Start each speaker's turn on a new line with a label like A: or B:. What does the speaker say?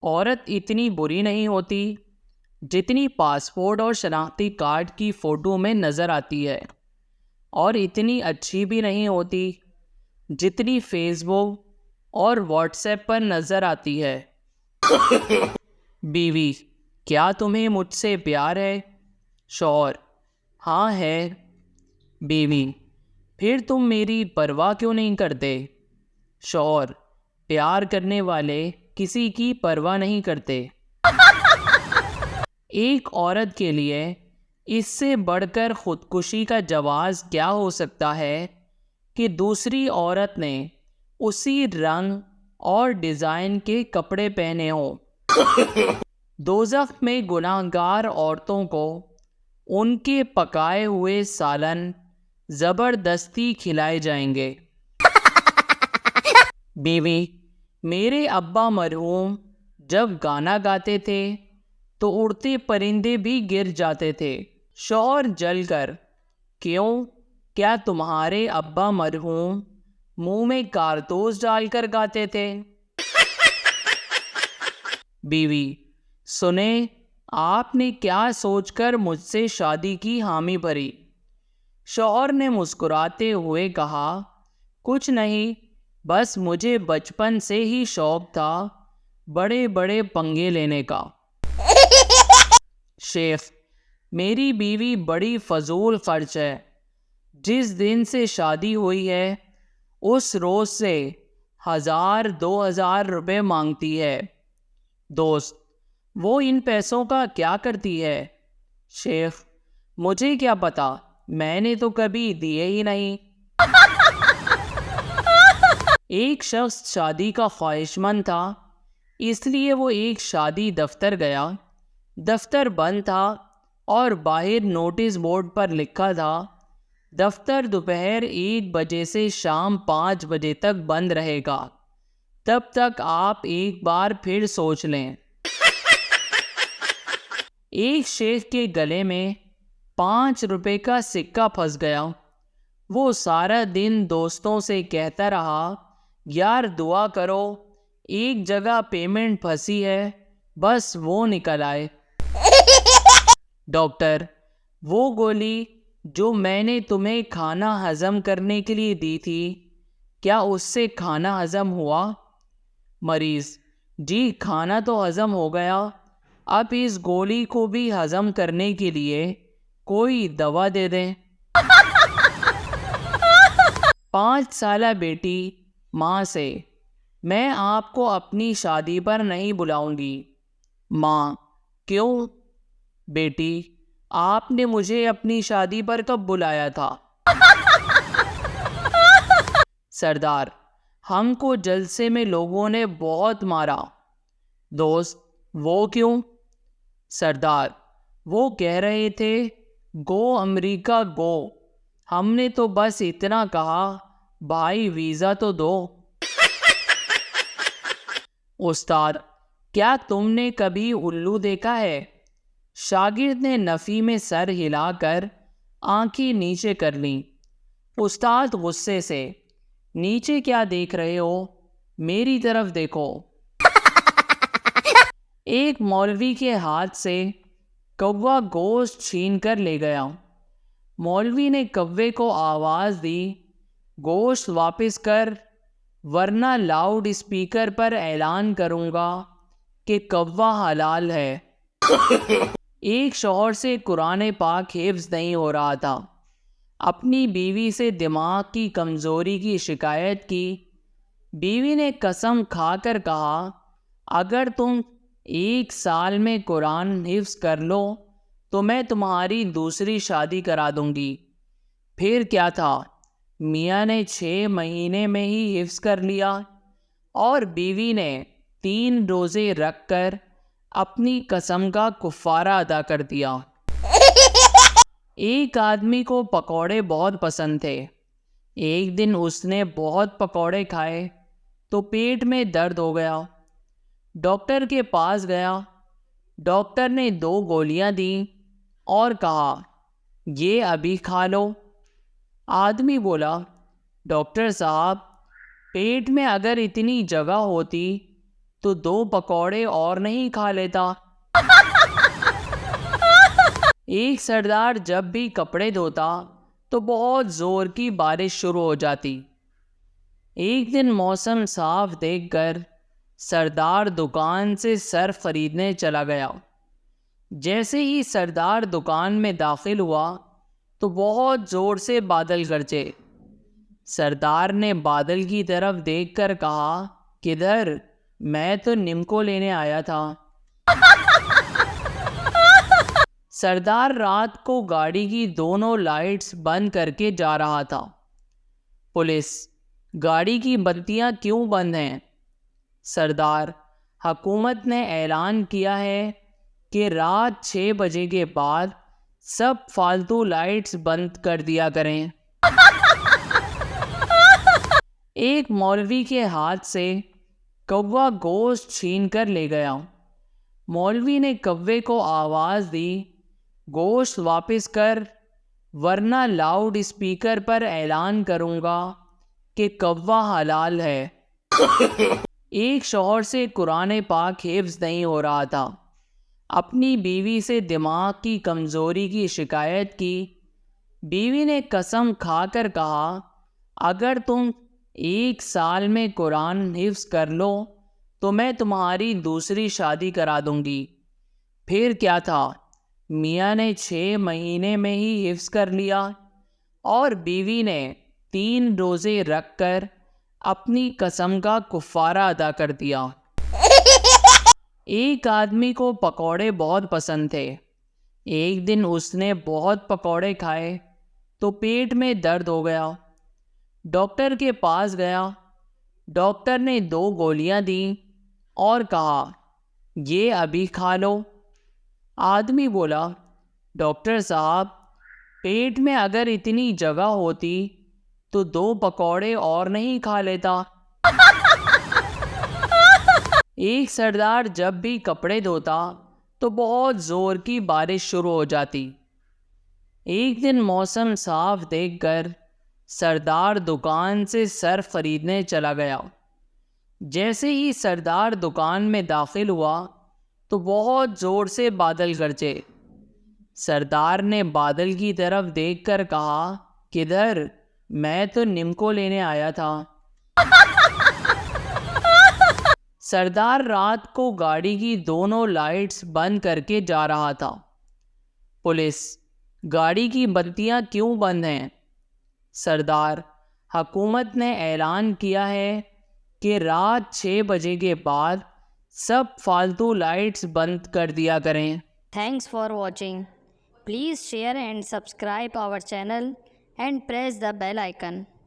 A: عورت اتنی بری نہیں ہوتی جتنی پاسپورٹ اور شناختی کارڈ کی فوٹو میں نظر آتی ہے، اور اتنی اچھی بھی نہیں ہوتی جتنی فیس بک اور واٹس ایپ پر نظر آتی ہے۔ بیوی: کیا تمہیں مجھ سے پیار ہے؟ شوہر: ہاں ہے۔ بیوی: پھر تم میری پرواہ کیوں نہیں کرتے؟ شوہر: پیار کرنے والے کسی کی پرواہ نہیں کرتے۔ ایک عورت کے لیے اس سے بڑھ کر خودکشی کا جواز کیا ہو سکتا ہے کہ دوسری عورت نے اسی رنگ اور ڈیزائن کے کپڑے پہنے ہوں۔ دوزخ میں گناہ گار عورتوں کو ان کے پکائے ہوئے سالن زبردستی کھلائے جائیں گے۔ بیوی: میرے ابا مرحوم جب گانا گاتے تھے تو اڑتے پرندے بھی گر جاتے تھے۔ شوہر جل کر: کیوں؟ کیا تمہارے ابا مرحوم منہ میں کارتوس ڈال کر گاتے تھے؟ بیوی: سنیں، آپ نے کیا سوچ کر مجھ سے شادی کی حامی بھری؟ شوہر نے مسکراتے ہوئے کہا: کچھ نہیں، بس مجھے بچپن سے ہی شوق تھا بڑے بڑے پنگے لینے کا۔ شیخ: میری بیوی بڑی فضول خرچ ہے، جس دن سے شادی ہوئی ہے اس روز سے 1000-2000 روپے مانگتی ہے۔ دوست: وہ ان پیسوں کا کیا کرتی ہے؟ شیخ: مجھے کیا پتا، میں نے تو کبھی دیے ہی نہیں۔ ایک شخص شادی کا خواہش مند تھا، اس لیے وہ ایک شادی دفتر گیا۔ دفتر بند تھا اور باہر نوٹس بورڈ پر لکھا تھا: دفتر دوپہر 1 بجے سے شام 5 بجے تک بند رہے گا، تب تک آپ ایک بار پھر سوچ لیں۔ ایک شیخ کے گلے میں 5 روپے کا سکہ پھنس گیا۔ وہ سارا دن دوستوں سے کہتا رہا: یار دعا کرو، ایک جگہ پیمنٹ پھنسی ہے، بس وہ نکل آئے۔ ڈاکٹر: وہ گولی جو میں نے تمہیں کھانا ہضم کرنے کے لیے دی تھی، کیا اس سے کھانا ہضم ہوا؟ مریض: جی کھانا تو ہضم ہو گیا، اب اس گولی کو بھی ہضم کرنے کے لیے کوئی دوا دے دیں۔ 5 سالہ بیٹی ماں سے: میں آپ کو اپنی شادی پر نہیں بلاؤں گی۔ ماں: کیوں؟ بیٹی: آپ نے مجھے اپنی شادی پر کب بلایا تھا؟ سردار: ہم کو جلسے میں لوگوں نے بہت مارا۔ دوست: وہ کیوں؟ سردار: وہ کہہ رہے تھے گو امریکہ گو، ہم نے تو بس اتنا کہا بھائی ویزا تو دو۔ استاد: کیا تم نے کبھی الو دیکھا ہے؟ شاگرد نے نفی میں سر ہلا کر آنکھیں نیچے کر لیں۔ استاد غصے سے: نیچے کیا دیکھ رہے ہو، میری طرف دیکھو۔ ایک مولوی کے ہاتھ سے کوا گوشت چھین کر لے گیا۔ مولوی نے کوے کو آواز دی: گوشت واپس کر، ورنہ لاؤڈ اسپیکر پر اعلان کروں گا کہ کوا حلال ہے۔ ایک شوہر سے قرآن پاک حفظ نہیں ہو رہا تھا، اپنی بیوی سے دماغ کی کمزوری کی شکایت کی۔ بیوی نے قسم کھا کر کہا: اگر تم 1 سال میں قرآن حفظ کر لو تو میں تمہاری دوسری شادی کرا دوں گی۔ پھر کیا تھا، میاں نے 6 مہینے میں ہی حفظ کر لیا، اور بیوی نے 3 روزے رکھ کر اپنی قسم کا کفارہ ادا کر دیا۔ ایک آدمی کو پکوڑے بہت پسند تھے۔ ایک دن اس نے بہت پکوڑے کھائے تو پیٹ میں درد ہو گیا۔ ڈاکٹر کے پاس گیا۔ ڈاکٹر نے 2 گولیاں دیں اور کہا: یہ ابھی کھا لو۔ آدمی بولا: ڈاکٹر صاحب، پیٹ میں اگر اتنی جگہ ہوتی تو 2 پکوڑے اور نہیں کھا لیتا؟ ایک سردار جب بھی کپڑے دھوتا تو بہت زور کی بارش شروع ہو جاتی۔ ایک دن موسم صاف دیکھ کر سردار دکان سے سرف خریدنے چلا گیا۔ جیسے ہی سردار دکان میں داخل ہوا تو بہت زور سے بادل گرجے۔ سردار نے بادل کی طرف دیکھ کر کہا، کدھر؟ میں تو نمکو لینے آیا تھا۔ سردار رات کو گاڑی کی دونوں لائٹس بند کر کے جا رہا تھا۔ پولیس: گاڑی کی بتیاں کیوں بند ہیں؟ سردار: حکومت نے اعلان کیا ہے کہ رات 6 بجے کے بعد سب فالتو لائٹس بند کر دیا کریں۔ ایک مولوی کے ہاتھ سے کوا گوشت چھین کر لے گیا۔ مولوی نے کوے کو آواز دی، گوشت واپس کر ورنہ لاؤڈ اسپیکر پر اعلان کروں گا کہ کوا حلال ہے۔ ایک شوہر سے قرآن پاک حفظ نہیں ہو رہا تھا۔ اپنی بیوی سے دماغ کی کمزوری کی شکایت کی۔ بیوی نے قسم کھا کر کہا، اگر تم 1 سال میں قرآن حفظ کر لو تو میں تمہاری دوسری شادی کرا دوں گی۔ پھر کیا تھا، میاں نے 6 مہینے میں ہی حفظ کر لیا اور بیوی نے 3 روزے رکھ کر اپنی قسم کا کفارہ ادا کر دیا۔ ایک آدمی کو پکوڑے بہت پسند تھے۔ ایک دن اس نے بہت پکوڑے کھائے تو پیٹ میں درد ہو گیا۔ ڈاکٹر کے پاس گیا۔ ڈاکٹر نے 2 گولیاں دیں اور کہا، یہ ابھی کھا لو۔ آدمی بولا، ڈاکٹر صاحب، پیٹ میں اگر اتنی جگہ ہوتی تو 2 پکوڑے اور نہیں کھا لیتا؟ ایک سردار جب بھی کپڑے دھوتا تو بہت زور کی بارش شروع ہو جاتی۔ ایک دن موسم صاف دیکھ کر سردار دکان سے سرف خریدنے چلا گیا۔ جیسے ہی سردار دکان میں داخل ہوا تو بہت زور سے بادل گرجے۔ سردار نے بادل کی طرف دیکھ کر کہا، کدھر؟ میں تو نمکو لینے آیا تھا۔ سردار رات کو گاڑی کی دونوں لائٹس بند کر کے جا رہا تھا۔ پولیس: گاڑی کی بتیاں کیوں بند ہیں؟ سردار: حکومت نے اعلان کیا ہے کہ رات 6 بجے کے بعد سب فالتو لائٹس بند کر دیا کریں۔
B: Thanks for watching. Please share and subscribe our channel and press the bell icon.